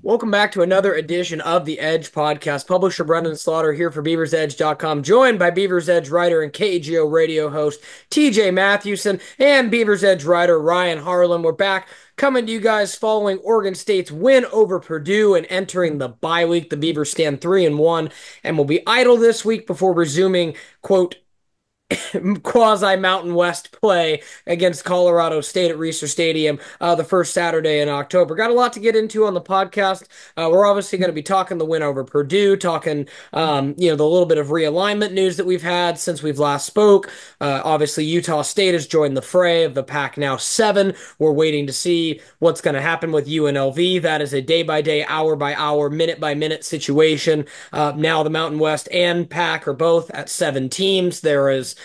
Welcome back to another edition of the Edge podcast. Publisher Brenden Slaughter here for BeaversEdge.com, joined by Beavers Edge writer and KGO radio host T.J. Mathewson and Beavers Edge writer Ryan Harlan. We're back coming to you guys following Oregon State's win over Purdue and entering the bye week. The Beavers stand 3-1 and will be idle this week before resuming, quote, quasi Mountain West play against Colorado State at Reser Stadium the first Saturday in October. Got a lot to get into on the podcast. We're obviously going to be talking the win over Purdue, talking the little bit of realignment news that we've had since we've last spoke. Obviously, Utah State has joined the fray of the Pac now 7. We're waiting to see what's going to happen with UNLV. That is a day-by-day, hour-by-hour, minute-by-minute situation. Now the Mountain West and Pac are both at 7 teams. There is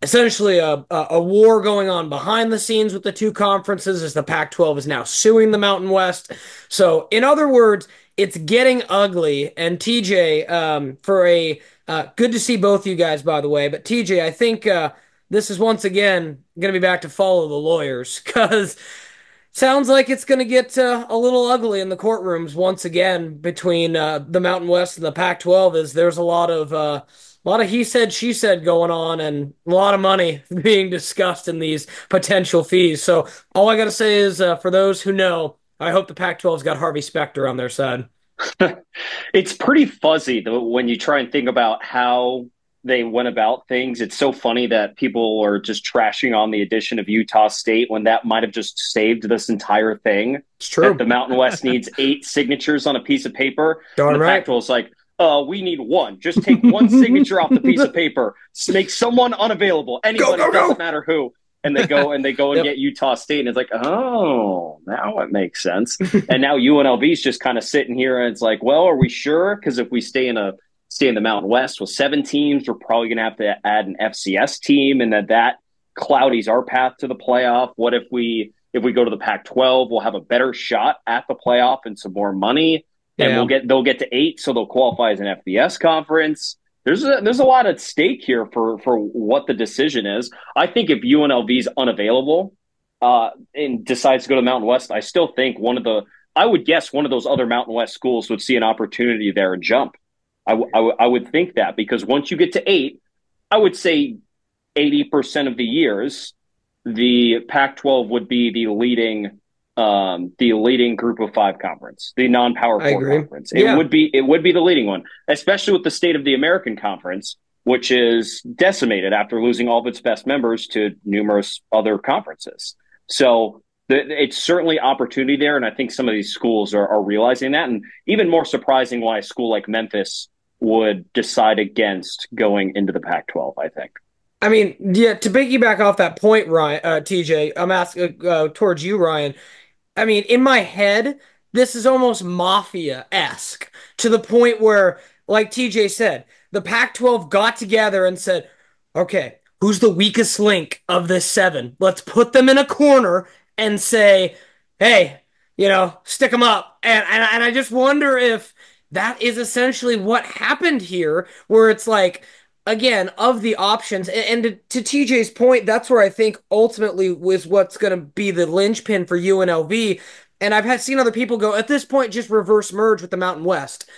essentially a war going on behind the scenes with the two conferences as the Pac-12 is now suing the Mountain West. So, in other words, it's getting ugly. And TJ, good to see both you guys, by the way. But TJ, I think this is once again going to be back to follow the lawyers because sounds like it's going to get a little ugly in the courtrooms once again between the Mountain West and the Pac-12. As there's a lot of he said, she said going on and a lot of money being discussed in these potential fees. So all I got to say is for those who know, I hope the Pac-12's got Harvey Specter on their side. It's pretty fuzzy though, when you try and think about how they went about things. It's so funny that people are just trashing on the addition of Utah State when that might have just saved this entire thing. It's true. That the Mountain West needs 8 signatures on a piece of paper. Darn and the right. Pac-12's like, we need 1. Just take 1 signature off the piece of paper. Make someone unavailable. Anybody, doesn't matter who. And they go and Yep. get Utah State, and it's like, oh, now it makes sense. And now UNLV's just kind of sitting here, and it's like, well, are we sure? Because if we stay in the Mountain West with 7 teams, we're probably going to have to add an FCS team, and that cloudies our path to the playoff. What if we go to the Pac-12? We'll have a better shot at the playoff and some more money. And they'll get to 8, so they'll qualify as an FBS conference. There's a lot at stake here for what the decision is. I think if UNLV is unavailable and decides to go to the Mountain West, I still think I would guess one of those other Mountain West schools would see an opportunity there and jump. I would think that, because once you get to 8, I would say 80% of the years, the Pac-12 would be the leading group of 5 conference, the non-power 4 conference. It would be the leading one, especially with the state of the American Conference, which is decimated after losing all of its best members to numerous other conferences. So it's certainly opportunity there, and I think some of these schools are realizing that. And even more surprising, why a school like Memphis would decide against going into the Pac-12, I think. I mean, yeah, to piggyback off that point, Ryan, TJ, I'm asking towards you, Ryan. I mean, in my head, this is almost mafia-esque to the point where, like TJ said, the Pac-12 got together and said, okay, who's the weakest link of this 7? Let's put them in a corner and say, hey, stick them up. And I just wonder if that is essentially what happened here, where it's like, again, of the options, and to TJ's point, that's where I think ultimately was what's going to be the linchpin for UNLV. And I've seen other people go, at this point, just reverse merge with the Mountain West.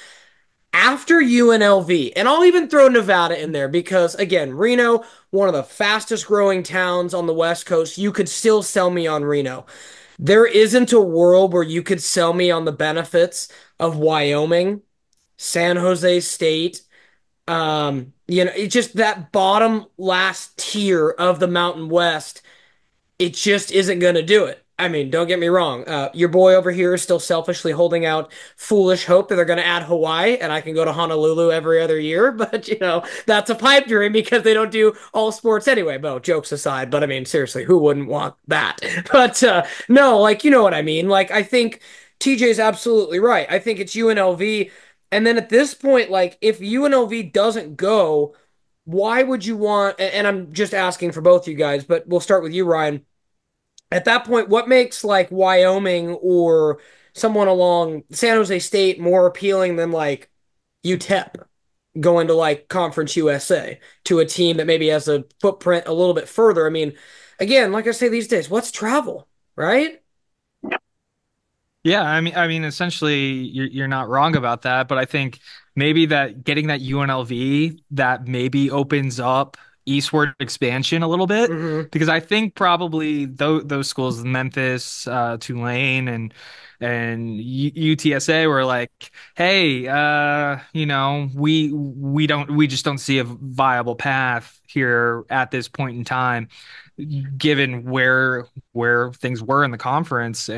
After UNLV, and I'll even throw Nevada in there because, again, Reno, one of the fastest growing towns on the West Coast, you could still sell me on Reno. There isn't a world where you could sell me on the benefits of Wyoming, San Jose State, it's just that bottom last tier of the Mountain West. It just isn't going to do it. I mean, don't get me wrong. Your boy over here is still selfishly holding out foolish hope that they're going to add Hawaii and I can go to Honolulu every other year. But, that's a pipe dream because they don't do all sports anyway. Well, jokes aside, but I mean, seriously, who wouldn't want that? But no, you know what I mean? I think TJ's absolutely right. I think it's UNLV. And then at this point, if UNLV doesn't go, why would you want, and I'm just asking for both you guys, but we'll start with you, Ryan. At that point, what makes Wyoming or someone along San Jose State more appealing than UTEP going to Conference USA to a team that maybe has a footprint a little bit further? I mean, again, like I say these days, what's travel, right? Yeah, I mean, essentially, you're not wrong about that, but I think maybe that getting that UNLV that maybe opens up eastward expansion a little bit, Hmm. because I think probably those schools, Memphis, Tulane, and UTSA, were like, hey, we just don't see a viable path here at this point in time, given where things were in the conference.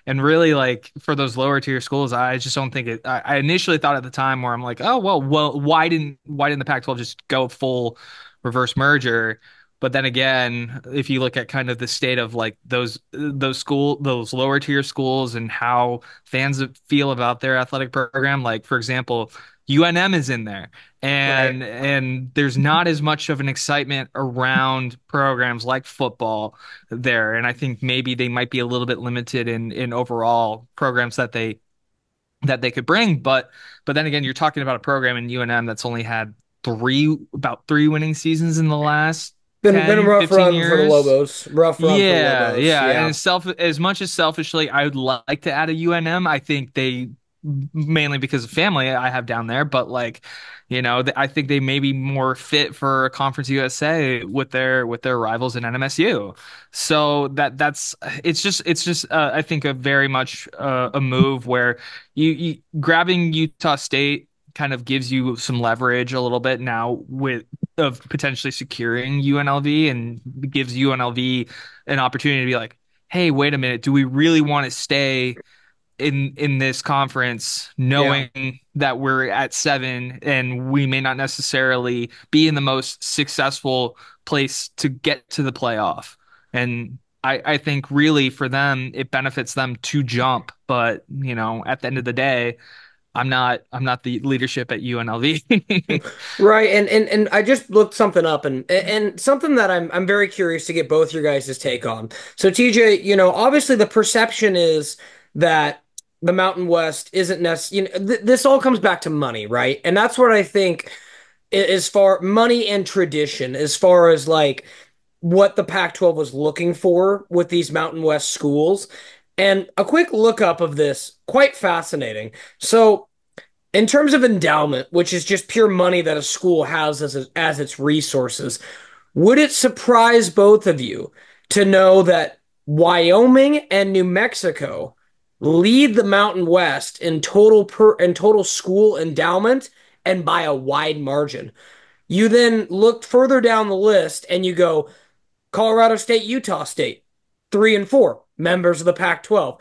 And really, like for those lower tier schools, I just don't think it. I initially thought at the time where I'm like, oh well, why didn't the Pac-12 just go full reverse merger? But then again, if you look at kind of the state of like those lower tier schools and how fans feel about their athletic program, like for example, UNM is in there, Right. and there's not as much of an excitement around programs like football there. And I think maybe they might be a little bit limited in overall programs that they could bring. But then again, you're talking about a program in UNM that's only had about three winning seasons in the last Been a 10, rough 15 run for the years. Lobos. Rough run for the Yeah, Lobos. yeah. And Yeah. as much as selfishly I would like to add a UNM, I think they mainly because of family I have down there, but like, I think they may be more fit for Conference USA with their rivals in NMSU. So that's it's just I think a very much a move where you grabbing Utah State kind of gives you some leverage a little bit now with of potentially securing UNLV, and gives UNLV an opportunity to be like, hey, wait a minute, do we really want to stay in this conference Yeah. knowing that we're at seven and we may not necessarily be in the most successful place to get to the playoff? And I think really for them it benefits them to jump, but at the end of the day, I'm not the leadership at UNLV. Right. And I just looked something up, and something that I'm very curious to get both your guys' take on. So TJ, obviously the perception is that the Mountain West isn't necessarily, this all comes back to money, right? And that's what I think, as far money and tradition, as far as like what the Pac-12 was looking for with these Mountain West schools. And a quick lookup of this, quite fascinating. So in terms of endowment, which is just pure money that a school has as its resources, would it surprise both of you to know that Wyoming and New Mexico lead the Mountain West in total school endowment, and by a wide margin? You then look further down the list and you go Colorado State, Utah State, 3 and 4, members of the Pac-12.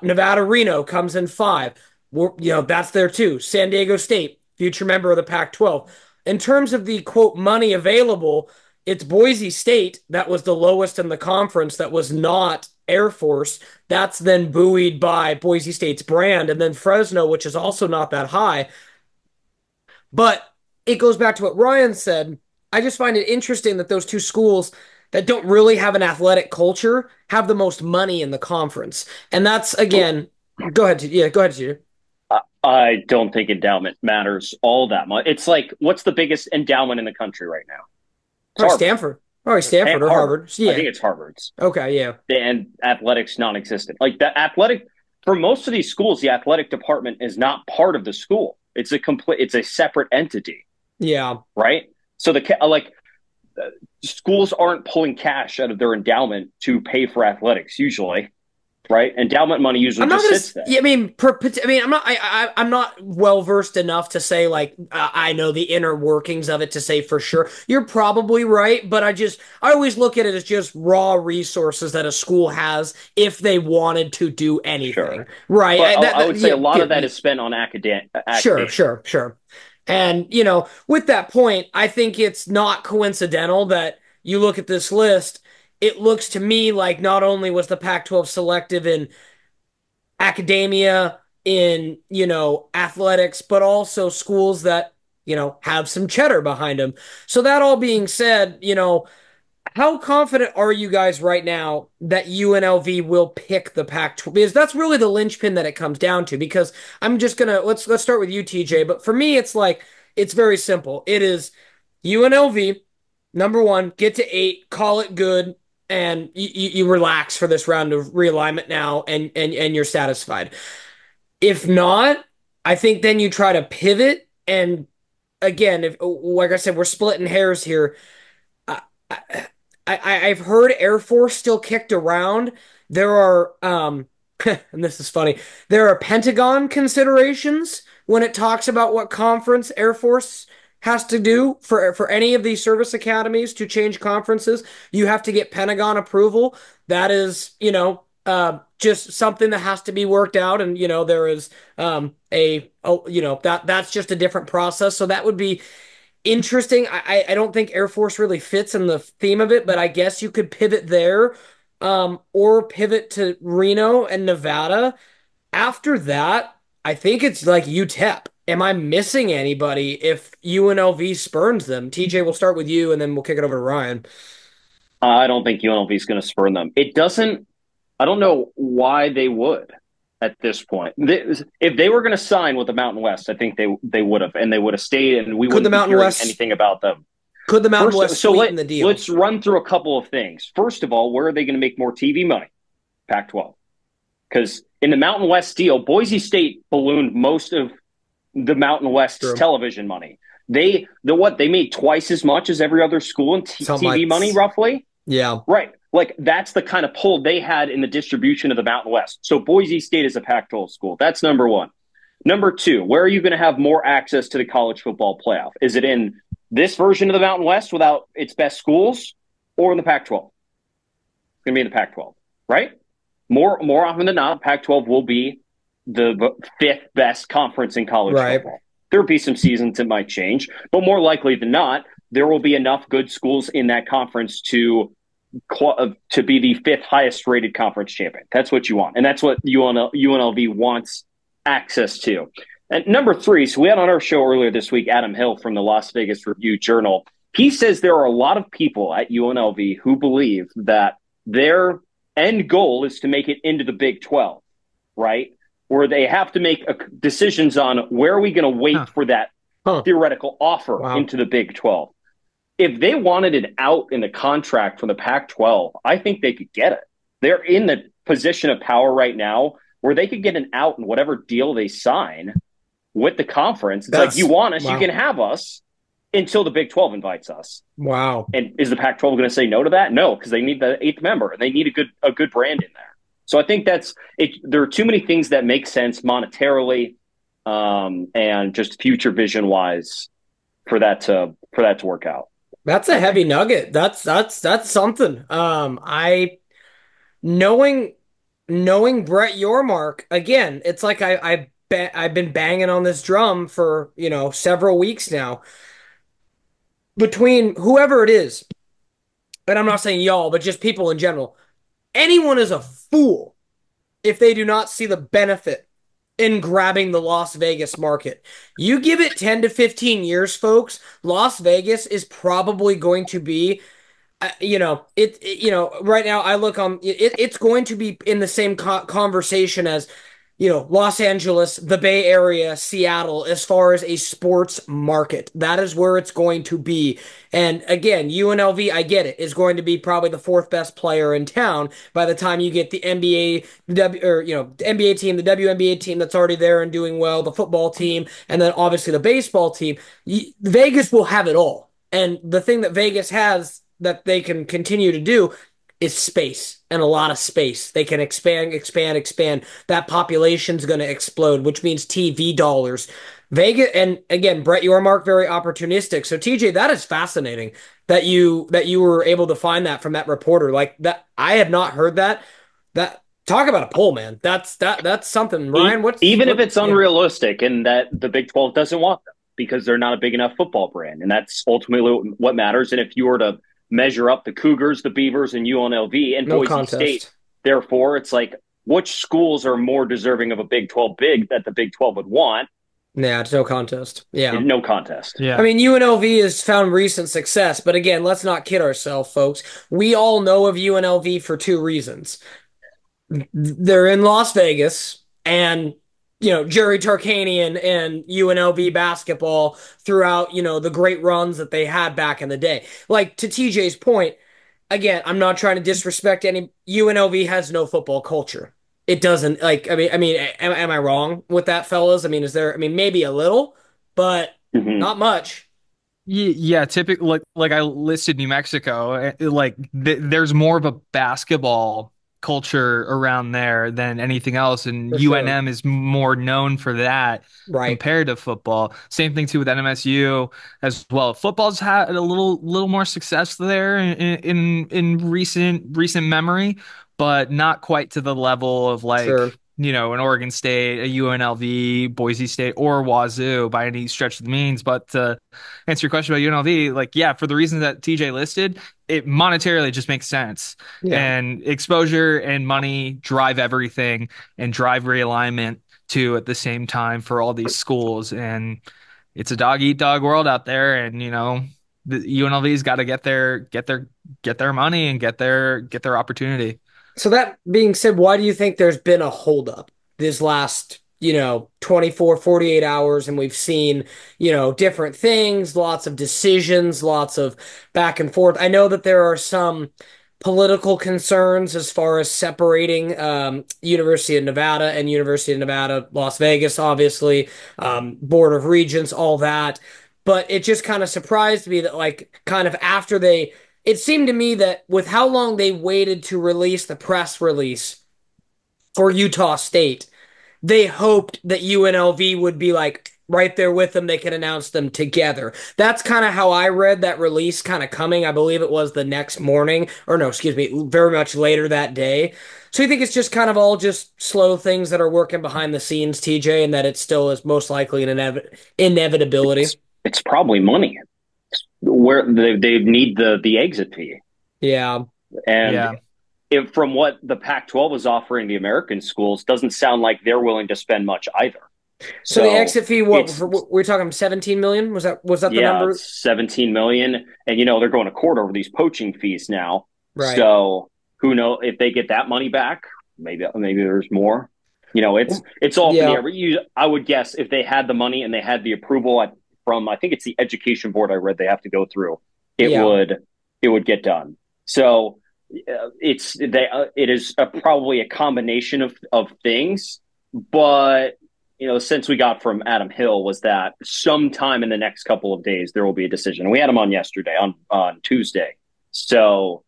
Nevada, Reno comes in five. That's there too. San Diego State, future member of the Pac-12. In terms of the quote money available, it's Boise State that was the lowest in the conference. That was not Air Force. That's then buoyed by Boise State's brand, and then Fresno, which is also not that high. But it goes back to what Ryan said. I just find it interesting that those two schools that don't really have an athletic culture have the most money in the conference. And that's again, go ahead. Yeah, go ahead, Peter. I don't think endowment matters all that much. It's like, what's the biggest endowment in the country right now? It's Probably Harvard. Stanford. Probably Stanford or Harvard. Harvard. I Yeah. think it's Harvard's. Okay. Yeah. And athletics non-existent. Like the athletic for most of these schools, the athletic department is not part of the school. It's a separate entity, Yeah. right? So schools aren't pulling cash out of their endowment to pay for athletics usually, right? Endowment money usually I'm not just gonna. sits there. Yeah, I mean, I'm not. I'm not well versed enough to say like I know the inner workings of it to say for sure. You're probably right, but I always look at it as just raw resources that a school has if they wanted to do anything. Sure. Right. But I would say Yeah, a lot of that yeah. is spent on Sure, academia. sure, sure. And, with that point, I think it's not coincidental that you look at this list. It looks to me like not only was the Pac-12 selective in academia, in, athletics, but also schools that, have some cheddar behind them. So that all being said, how confident are you guys right now that UNLV will pick the Pac-12? Because that's really the linchpin that it comes down to. Because I'm just gonna let's start with you, TJ. But for me, it's like it's very simple. It is UNLV, number one, get to 8, call it good. and you relax for this round of realignment now, and you're satisfied. If not, I think then you try to pivot. And again, if like I said, we're splitting hairs here. I, I, I've heard Air Force still kicked around. There are, and this is funny, there are Pentagon considerations when it talks about what conference Air Force has to do for any of these service academies to change conferences. You have to get Pentagon approval. That is, just something that has to be worked out. And, there is that's just a different process. So that would be interesting. I don't think Air Force really fits in the theme of it, but I guess you could pivot there, or pivot to Reno and Nevada. After that, I think it's like UTEP. Am I missing anybody if UNLV spurns them? TJ, we'll start with you, and then we'll kick it over to Ryan. I don't think UNLV is going to spurn them. It doesn't. I don't know why they would at this point. If they were going to sign with the Mountain West, I think they would have, and they would have stayed, and we Could the wouldn't be Mountain hearing West anything about them. could the Mountain First, West so sweeten the deal? let's run through a couple of things. First of all, where are they going to make more TV money? Pac-12, because in the Mountain West deal, Boise State ballooned most of the Mountain West's True. television money. They made twice as much as every other school in TV money, roughly. Yeah. Right. Like, that's the kind of pull they had in the distribution of the Mountain West. So Boise State is a Pac-12 school. That's number one. Number two, where are you going to have more access to the college football playoff? Is it in this version of the Mountain West without its best schools, or in the Pac-12? It's going to be in the Pac-12, right? More often than not, Pac-12 will be the fifth best conference in college football. There will be some seasons it might change, but more likely than not, there will be enough good schools in that conference to be the fifth highest rated conference champion. That's what you want. And that's what UNLV wants access to. And number three, so we had on our show earlier this week, Adam Hill from the Las Vegas Review-Journal. He says there are a lot of people at UNLV who believe that their end goal is to make it into the Big 12, right? Where they have to make decisions on where are we going to wait for that theoretical offer into the Big 12. If they wanted an out in the contract from the Pac-12, I think they could get it. They're in the position of power right now where they could get an out in whatever deal they sign with the conference. It's like, you want us, you can have us until the Big 12 invites us. Wow. And is the Pac-12 going to say no to that? No, because they need the eighth member, and they need a good brand in there. So I think that's it. There are too many things that make sense monetarily, and just future vision wise for that to work out. That's a heavy nugget. That's something. Knowing Brett Yormark again, it's like I've been banging on this drum for, several weeks now. Between whoever it is, and I'm not saying y'all, but just people in general, anyone is a fool if they do not see the benefit in grabbing the Las Vegas market. You give it 10 to 15 years, folks, Las Vegas is probably going to be, right now I look on it's going to be in the same conversation as, Los Angeles, the Bay Area, Seattle, as far as a sports market. That is where it's going to be. And again, UNLV, I get it, is going to be probably the fourth best player in town by the time you get the NBA team, the WNBA team that's already there and doing well, the football team, and then obviously the baseball team. Vegas will have it all. And the thing that Vegas has that they can continue to do is space, and a lot of space. They can expand. That population's going to explode, which means TV dollars. Vegas, and again, Brett Yormark, very opportunistic. So TJ, that is fascinating that you were able to find that from that reporter. Like that, I have not heard that. That talk about a poll, man. That's something. Ryan, if it's unrealistic and that the Big 12 doesn't want them because they're not a big enough football brand, and that's ultimately what matters. And if you were to measure up the Cougars, the Beavers, and UNLV and Boise State, therefore, it's like, which schools are more deserving of a Big 12 big that the Big 12 would want? Yeah, it's no contest. Yeah. No contest. Yeah. I mean, UNLV has found recent success, but again, let's not kid ourselves, folks. We all know of UNLV for two reasons. They're in Las Vegas, and Jerry Tarkanian and UNLV basketball throughout, the great runs that they had back in the day. Like, to TJ's point, again, I'm not trying to disrespect any. UNLV has no football culture. It doesn't like. Am I wrong with that, fellas? I mean, is there? I mean, maybe a little, but Hmm. not much. Yeah, typically, like I listed New Mexico, like th there's more of a basketball culture around there than anything else, and For sure. UNM is more known for that Right. compared to football. Same thing too with NMSU as well. Football's had a little more success there in recent memory, but not quite to the level of like, Sure. an Oregon State, a UNLV, Boise State, or Wazoo by any stretch of the means. But answer your question about UNLV, like, yeah, for the reasons that TJ listed, it monetarily just makes sense. Yeah. And exposure and money drive everything and drive realignment too at the same time for all these schools. And it's a dog eat dog world out there. And, the UNLV's got to get their money and get their opportunity. So that being said, why do you think there's been a holdup this last, 24, 48 hours and we've seen, different things, lots of decisions, lots of back and forth. I know that there are some political concerns as far as separating University of Nevada and University of Nevada, Las Vegas, obviously, Board of Regents, all that. But it just kind of surprised me that, like, kind of after it seemed to me that with how long they waited to release the press release for Utah State, they hoped that UNLV would be like right there with them. They could announce them together. That's kind of how I read that release kind of coming. I believe it was the next morning, or no, excuse me, very much later that day. So you think it's just kind of all just slow things that are working behind the scenes, TJ, and that it still is most likely an inevitability? It's probably money where they need the exit fee. Yeah. And Yeah. if from what the Pac-12 is offering the American schools, doesn't sound like they're willing to spend much either. So the So exit fee, it's we're talking 17 million? Was that the yeah, number? it's 17 million, and they're going to court over these poaching fees now. Right. So who knows if they get that money back? Maybe there's more. Well, It's all up in the yeah. air. But I would guess if they had the money and they had the approval from I think it's the education board I read they have to go through, it Yeah. would it would get done. So it is probably a combination of things, but since we got from Adam Hill was that sometime in the next couple of days there will be a decision. We had him on yesterday on Tuesday, so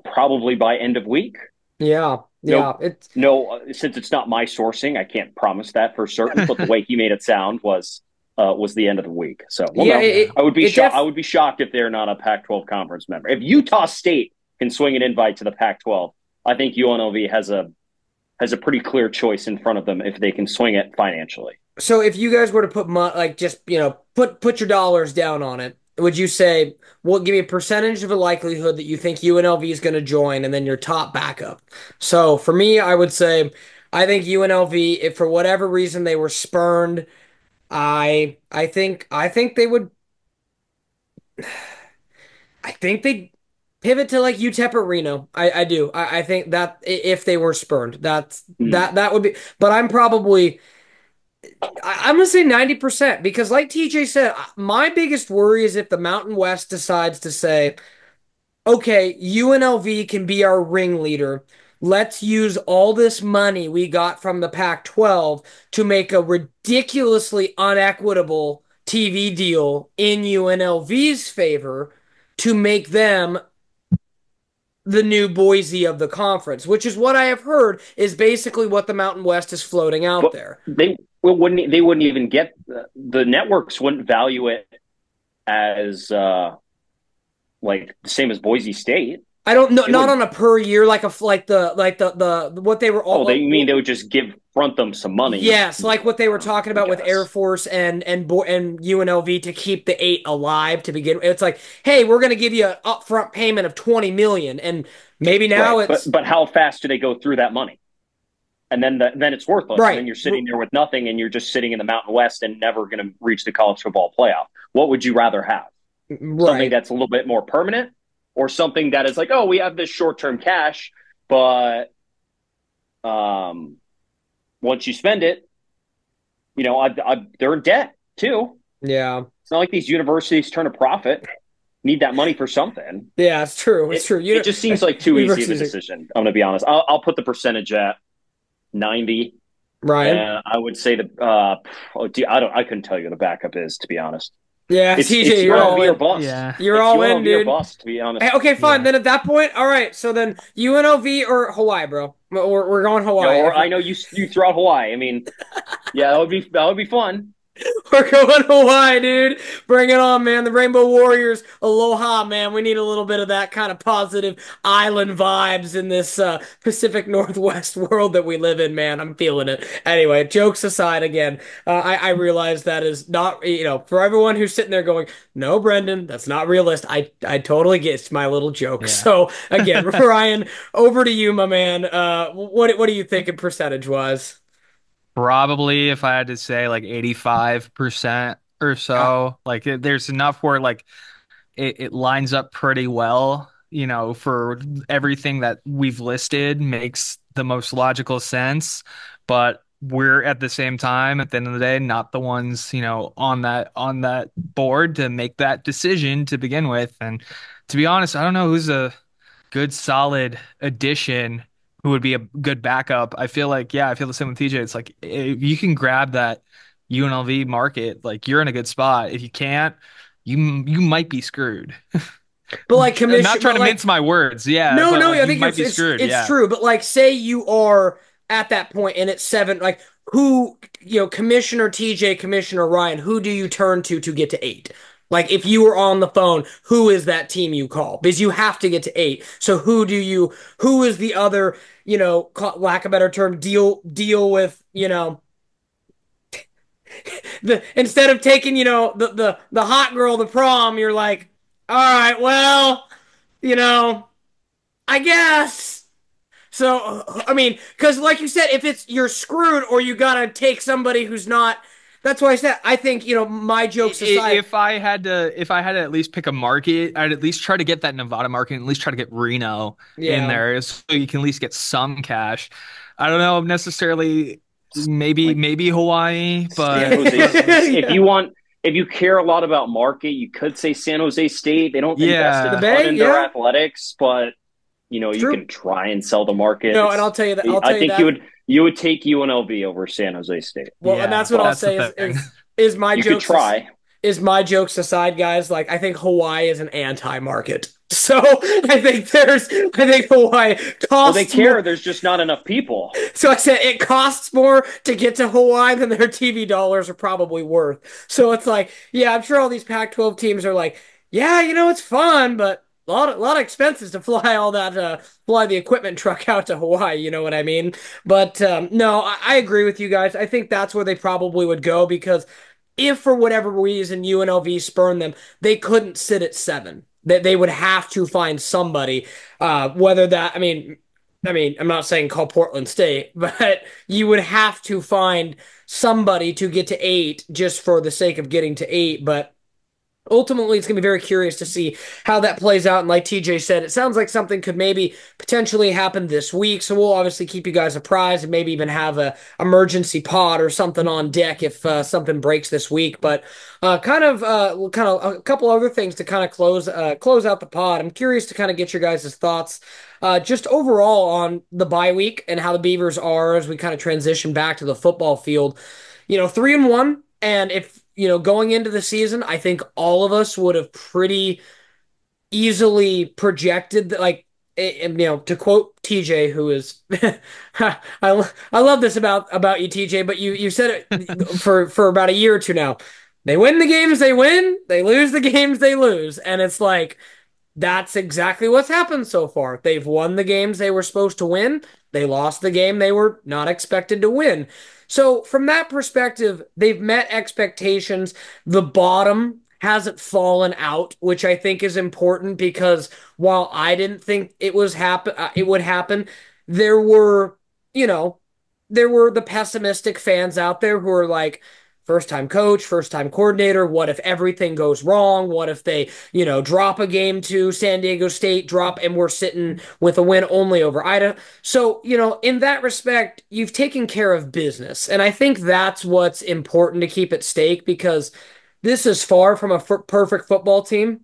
probably by end of week. Yeah. No, Yeah. It's no, since it's not my sourcing, I can't promise that for certain. But the way he made it sound was the end of the week. So we'll yeah, know. I would be it shocked. I def would be shocked if they're not a Pac-12 conference member. If Utah State can swing an invite to the Pac-12, I think UNLV has a pretty clear choice in front of them if they can swing it financially. so if you guys were to put like just, put your dollars down on it, would you say, well, give me a percentage of a likelihood that you think UNLV is going to join and then your top backup? So for me, I would say I think UNLV, if for whatever reason they were spurned, I think they would I think they pivot to like UTEP or Reno. I do. I think that if they were spurned, Mm. that would be. But I'm gonna say 90% because, like TJ said, my biggest worry is if the Mountain West decides to say, okay, UNLV can be our ringleader. Let's use all this money we got from the Pac-12 to make a ridiculously unequitable TV deal in UNLV's favor to make them the new Boise of the conference, which is what I have heard is basically what the Mountain West is floating out But there. they wouldn't even get the networks wouldn't value it as like the same as Boise State. I don't know, It not would. on a per year like the what they were Oh, they mean all. they would just give front them some money. Yes, like what they were talking I about with Air guess. Force and UNLV to keep the eight alive to begin. It's like, hey, we're going to give you an upfront payment of 20 million, and maybe now Right, but it's how fast do they go through that money? And then it's worthless. And right, then you're sitting there with nothing, and you're just sitting in the Mountain West and never going to reach the college football playoff. What would you rather have? Something right. that's a little bit more permanent, or something that is like, oh, we have this short term cash, but um, once you spend it, they're in debt too. Yeah, It's not like these universities turn a profit. need that money for something. Yeah, it's true. It's It true. You it know, just seems like too easy of a versus decision. I'm going to be honest. I'll put the percentage at 90. Ryan. And I would say I couldn't tell you what the backup is, to be honest. Yeah, It's TJ, you're all UNLV or in. bust. Yeah. You're It's all in, UNLV or dude. bust, to be Hey, honest. okay, fine. Yeah. Then at that point, all right. So then UNLV or Hawaii, bro. We're going Yeah, Hawaii. or I know you throw out Hawaii. I mean, yeah, that would be fun. We're going Hawaii, dude. Bring it on, man. The Rainbow Warriors. Aloha, man. We need a little bit of that kind of positive island vibes in this Pacific Northwest world that we live in, man. I'm feeling it. Anyway, jokes aside, again, I realize that is not, for everyone who's sitting there going, no, Brendan, that's not realistic. I totally get it's my little joke. Yeah. So, again, Ryan, over to you, my man. What are you thinking percentage wise? Probably if I had to say like 85% or Yeah. so, like there's enough where like it lines up pretty well, for everything that we've listed makes the most logical sense, but we're at the same time at the end of the day not the ones, on that board to make that decision to begin with. And to be honest, I don't know who's a good solid addition who would be a good backup. I feel like, yeah, I feel the same with TJ. It's like if you can grab that UNLV market, like you're in a good spot. If you can't, you might be screwed. But like I'm not commission, trying but to like mince my words, yeah, no, but no, like I you think you're might be screwed, it's yeah. true. But like, say you are at that point and it's seven, like who, Commissioner TJ, Commissioner Ryan, who do you turn to get to eight? Like if you were on the phone, who is that team you call? Because you have to get to eight. So who is the other, lack of a better term, deal with, instead of taking, the hot girl to prom, you're like, all right, well, you know, I guess. So, I mean, because like you said, if it's you're screwed or you gotta take somebody who's not. That's why I said I think my jokes aside. If I had to at least pick a market, I'd at least try to get that Nevada market, and at least try to get Reno in Yeah, there, so you can at least get some cash. I don't know necessarily, maybe Like maybe Hawaii, San but Jose. If yeah, you want, if you care a lot about market, you could say San Jose State. They don't invest a the yeah, ton Bay, in their yeah, athletics, but you true. can try and sell the market. No, and I'll tell you that. I'll I tell you think that. you would take UNLV over San Jose State, Well, and yeah, that's what I'll but that's the say thing. is my you could jokes try. is my jokes aside, guys. Like I think Hawaii is an anti-market. So I think Hawaii Well, they costs more. care. There's just not enough people. So I said it costs more to get to Hawaii than their TV dollars are probably worth. So it's like, yeah, I'm sure all these Pac-12 teams are like, yeah, it's fun, but a lot of expenses to fly all that fly the equipment truck out to Hawaii, you know what I mean? But no, I agree with you guys. I think that's where they probably would go because if for whatever reason UNLV spurned them, they couldn't sit at seven. That they would have to find somebody, whether that I mean, I'm not saying call Portland State, but you would have to find somebody to get to eight just for the sake of getting to eight. But ultimately, it's going to be very curious to see how that plays out. And like TJ said, it sounds like something could maybe potentially happen this week. So we'll obviously keep you guys apprised and maybe even have a emergency pod or something on deck if something breaks this week. But kind of a couple other things to kind of close out the pod. I'm curious to kind of get your guys' thoughts. Just overall on the bye week and how the Beavers are as we kind of transition back to the football field. 3-1, and if going into the season, I think all of us would have pretty easily projected that, like, to quote TJ, who is, I love this about you, TJ, but you said it for about a year or two now. They win the games they win, they lose the games they lose, and it's like that's exactly what's happened so far. They've won the games they were supposed to win. They lost the game they were not expected to win. So, from that perspective, they've met expectations. The bottom hasn't fallen out, which I think is important because while I didn't think it would happen, there were, you know, there were the pessimistic fans out there who are like, first time coach, first time coordinator. What if everything goes wrong? What if they, drop a game to San Diego State, drop, and we're sitting with a win only over Idaho? So, in that respect, you've taken care of business. And I think that's what's important to keep at stake because this is far from a perfect football team.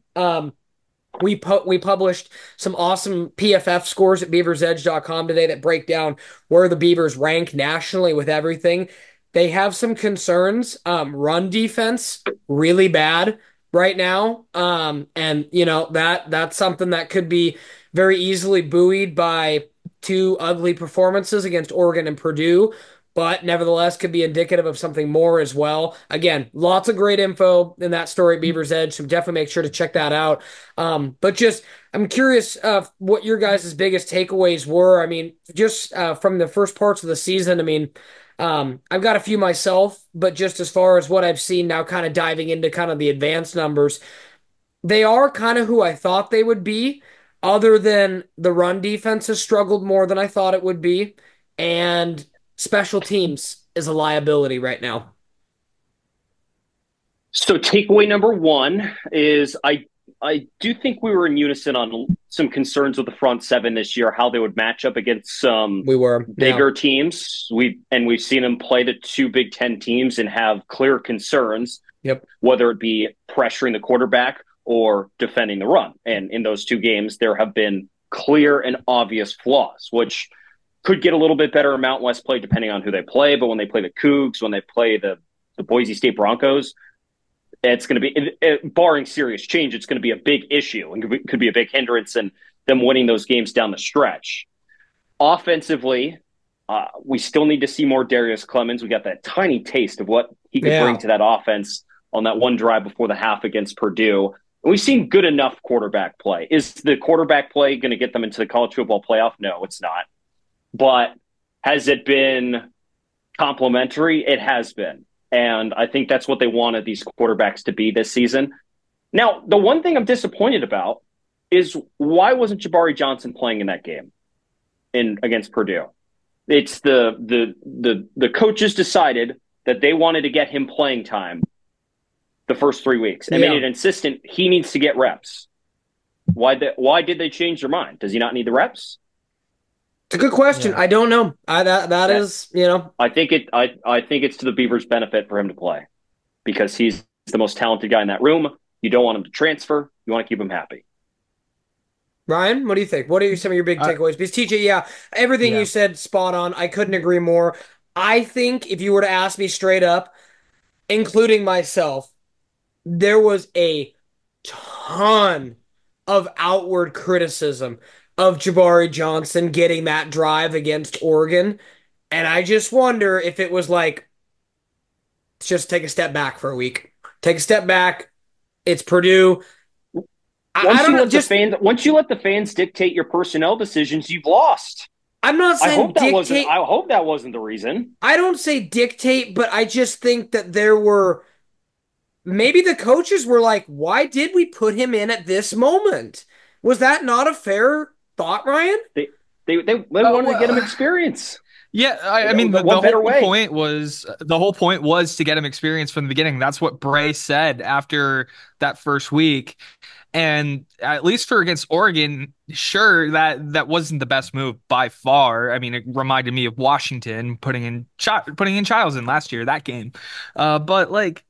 we published some awesome PFF scores at beaversedge.com today that break down where the Beavers rank nationally with everything. They have some concerns. Run defense really bad right now. And that's something that could be very easily buoyed by two ugly performances against Oregon and Purdue, but nevertheless could be indicative of something more as well. Again, lots of great info in that story at Beaver's Edge, so definitely make sure to check that out. But just, I'm curious what your guys' biggest takeaways were. I mean, just from the first parts of the season, I mean, I've got a few myself, but just as far as what I've seen now, kind of diving into kind of the advanced numbers, they are kind of who I thought they would be, other than the run defense has struggled more than I thought it would be, and special teams is a liability right now. So takeaway number one is I do think we were in unison on some concerns with the front seven this year, how they would match up against some We were, bigger teams. We've seen them play the two Big Ten teams and have clear concerns, Yep. whether it be pressuring the quarterback or defending the run. And in those two games, there have been clear and obvious flaws, which could get a little bit better in Mountain West play depending on who they play. But when they play the Cougs, when they play the Boise State Broncos, it's going to be, barring serious change, it's going to be a big issue and could be a big hindrance in them winning those games down the stretch. Offensively, we still need to see more Darius Clemens. We got that tiny taste of what he could bring to that offense on that one drive before the half against Purdue. And we've seen good enough quarterback play. Is the quarterback play going to get them into the college football playoff? No, it's not. But has it been complimentary? It has been. And I think that's what they wanted these quarterbacks to be this season. Now, the one thing I'm disappointed about is why wasn't Jabari Johnson playing in that game against Purdue? It's the coaches decided that they wanted to get him playing time the first 3 weeks and made it insistent he needs to get reps. Why did they change their mind? Does he not need the reps? It's a good question. Yeah. I don't know. That is, I think it's to the Beavers' benefit for him to play because he's the most talented guy in that room. You don't want him to transfer. You want to keep him happy. Ryan, what do you think? What are some of your big takeaways? Because TJ, everything you said, spot on. I couldn't agree more. I think if you were to ask me straight up, including myself, there was a ton of outward criticism of Jabari Johnson getting that drive against Oregon. And I just wonder if it was like, let's just take a step back for a week. Take a step back. It's Purdue. Once you let the fans dictate your personnel decisions, you've lost. I'm not saying I hope that wasn't the reason. I don't say dictate, but I just think that there were maybe the coaches were like, why did we put him in at this moment? Was that not a fair thought, Ryan? They wanted to get him experience. Yeah, I mean, the whole point was to get him experience from the beginning. That's what Bray said after that first week. And at least for against Oregon, sure, that wasn't the best move by far. I mean, it reminded me of Washington putting in Childs in last year, that game. But like,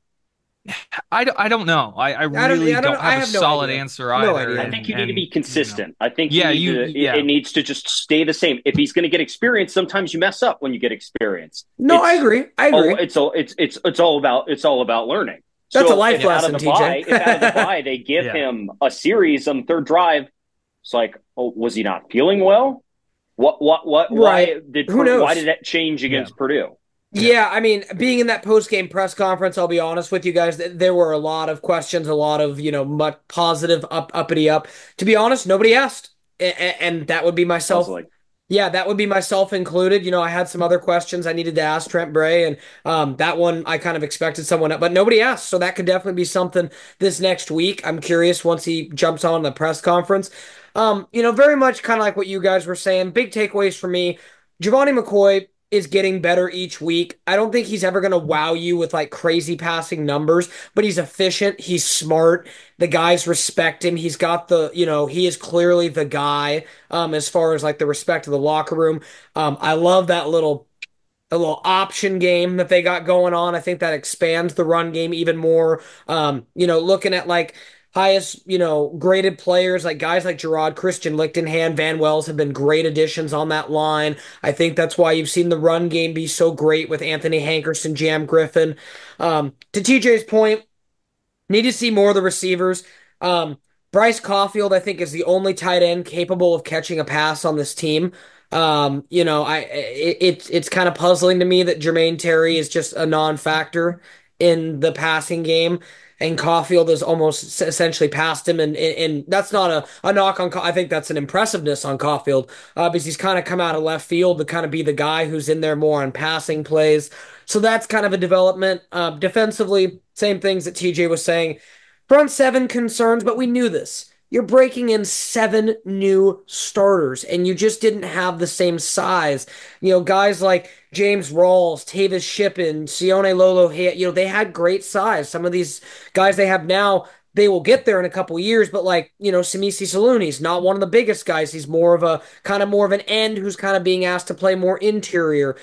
I don't know. I really don't have a solid answer either. No idea. I think you need to be consistent. I think it needs to just stay the same. If he's going to get experience, sometimes you mess up when you get experience. No, I agree. It's all about learning. That's a life lesson, TJ. If out of the bye they give him a series on the third drive, it's like, oh, was he not feeling well? What? Right. Why did that change against Purdue? Yeah, I mean, being in that post-game press conference, I'll be honest with you guys, there were a lot of questions, a lot of, much positive, uppity up. To be honest, nobody asked, and that would be myself. Yeah, that would be myself included. I had some other questions I needed to ask Trent Bray, and that one I kind of expected someone up, but nobody asked, so that could definitely be something this next week. I'm curious once he jumps on the press conference. Very much kind of like what you guys were saying. Big takeaways for me, Giovanni McCoy is getting better each week. I don't think he's ever going to wow you with like crazy passing numbers, but he's efficient. He's smart. The guys respect him. He's got he is clearly the guy as far as like the respect of the locker room. I love that a little option game that they got going on. I think that expands the run game even more. Looking at like highest, graded players, like guys like Gerard, Christian Lichtenhand, Van Wells have been great additions on that line. I think that's why you've seen the run game be so great with Anthony Hankerson, Jam Griffin. To TJ's point, need to see more of the receivers. Um, Bryce Caulfield, I think, is the only tight end capable of catching a pass on this team. It's kind of puzzling to me that Jermaine Terry is just a non-factor in the passing game, and Caulfield has almost essentially passed him. And that's not a knock on. I think that's an impressiveness on Caulfield, because he's kind of come out of left field to kind of be the guy who's in there more on passing plays. So that's kind of a development. Defensively, same things that TJ was saying. Front seven concerns, but we knew this. You're breaking in seven new starters, and you just didn't have the same size. Guys like James Rawls, Tavis Shippen, Sione Lolo, they had great size. Some of these guys they have now, they will get there in a couple years, but Samisi Saluni's not one of the biggest guys. He's more of an end who's kind of being asked to play more interior.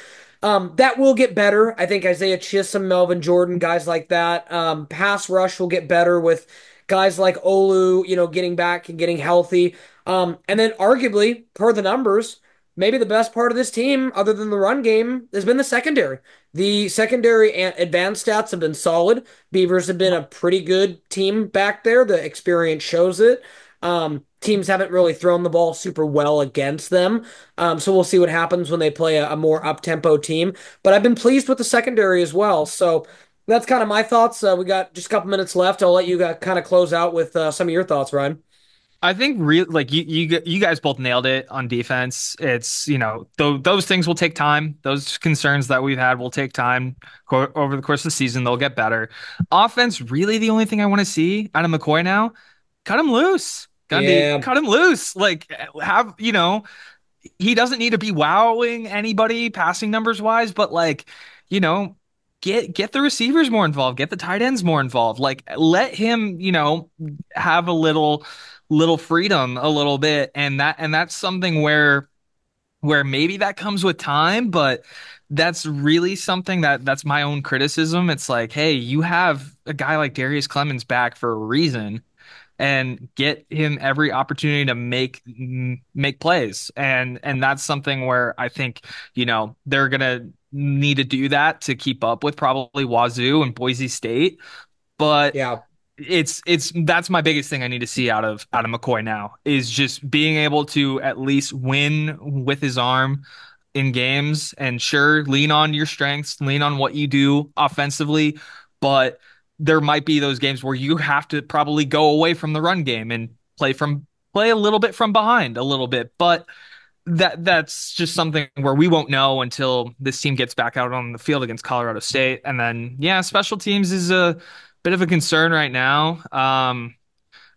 That will get better. I think Isaiah Chisholm, Melvin Jordan, guys like that. Pass rush will get better with guys like Olu, getting back and getting healthy. And then arguably, per the numbers, maybe the best part of this team, other than the run game, has been the secondary. The secondary advanced stats have been solid. Beavers have been a pretty good team back there. The experience shows it. Teams haven't really thrown the ball super well against them. So we'll see what happens when they play a more up-tempo team. But I've been pleased with the secondary as well. So that's kind of my thoughts. We got just a couple minutes left. I'll let you kind of close out with some of your thoughts, Ryan. I think like you guys both nailed it on defense. It's, those things will take time. Those concerns that we've had will take time over the course of the season. They'll get better. Offense, really the only thing I want to see out of McCoy now, cut him loose. Gundy, Yeah. cut him loose. Like he doesn't need to be wowing anybody passing numbers wise, but you know, get the receivers more involved, get the tight ends more involved. Like let him, have a little freedom a little bit. And that's something where maybe that comes with time, but that's really something that's my own criticism. It's like, hey, you have a guy like Darius Clemens back for a reason and get him every opportunity to make plays. And that's something where I think, they're gonna need to do that to keep up with probably Wazoo and Boise State. But Yeah. it's that's my biggest thing I need to see out of McCoy now is just being able to at least win with his arm in games. And sure, lean on your strengths, lean on what you do offensively, but there might be those games where you have to probably go away from the run game and play a little bit from behind a little bit. But that's just something where we won't know until this team gets back out on the field against Colorado State. And then, yeah, special teams is a bit of a concern right now.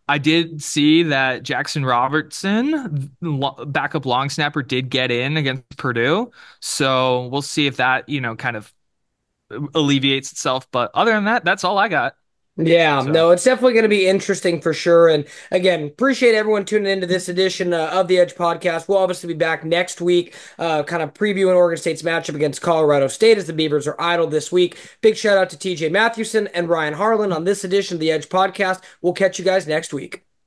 I did see that Jackson Robertson, backup long snapper, did get in against Purdue. So we'll see if that, kind of alleviates itself. But other than that, that's all I got. Yeah, So no, it's definitely going to be interesting for sure. And again, appreciate everyone tuning into this edition of the Edge podcast. We'll obviously be back next week, kind of previewing Oregon State's matchup against Colorado State as the Beavers are idle this week. Big shout out to T.J. Mathewson and Ryan Harlan on this edition of the Edge podcast. We'll catch you guys next week.